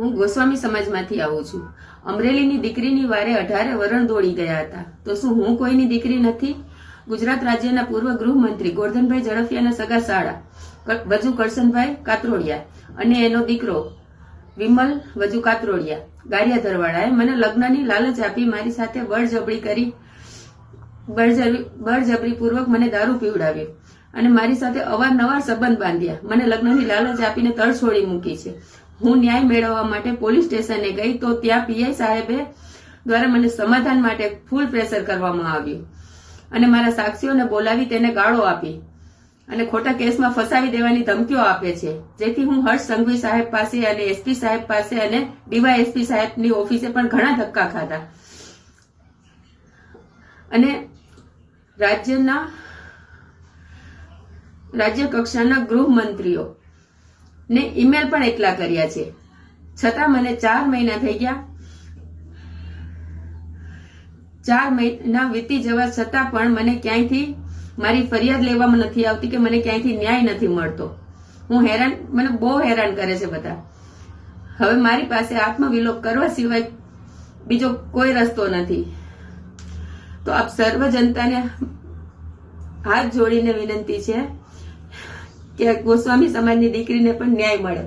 હું ગોસ્વામી સમાજમાંથી આવું છું. અમરેલીની દીકરીની વારે 18 વરણ દોડી ગયા હતા. તો શું હું કોઈની દીકરી નથી? ગુજરાત રાજ્યના પૂર્વ ગૃહમંત્રી ગોરધનભાઈ ઝડફિયાના સગા સાળા વજુ કરશનભાઈ કાતરોડિયા અને એનો દીકરો વિમલ વજુ કાતરોડિયા ગારિયાધરવાળાએ મને લગ્નની લાલચ આપી મારી સાથે બળજબરી પૂર્વક મને દારૂ પીવડાવ્યો અને મારી સાથે અવારનવાર સંબંધ બાંધ્યા. મને લગ્નની લાલચ આપીને તરછોડી મૂકી છે. હું ન્યાય મેળવવા માટે પોલીસ સ્ટેશને ગઈ તો ત્યાં પીઆઈ સાહેબે દ્વારા મને સમાધાન માટે ફૂલ પ્રેશર કરવામાં આવ્યું અને મારા સાક્ષીઓને બોલાવી તેને ગાળો આપી અને ખોટા કેસમાં ફસાવી દેવાની ધમકીઓ આપે છે. જેથી હું હર્ષ સંઘવી સાહેબ પાસે અને એસપી સાહેબ પાસે અને ડીવાયએસપી સાહેબની ઓફિસે પણ ઘણા ધક્કા ખાધા અને રાજ્ય કક્ષાના ગૃહમંત્રીઓ ને ઈમેલ પણ એકલા કર્યા છે. છતાં મને 4 મહિના થઈ ગયા. 4 મહિના વીતી જવા છતાં પણ મને ક્યાંયથી મારી ફરિયાદ લેવામાં નથી આવતી કે મને ક્યાંયથી ન્યાય નથી મળતો. મને બહુ હેરાન કરે છે બધા. હવે મારી પાસે આત્મવિલોપ કરવા સિવાય બીજો કોઈ રસ્તો નથી. તો આપ સર્વ જનતાને હાથ જોડીને વિનંતી છે કે ગોસ્વામી સમાજની દીકરીને પણ ન્યાય મળે.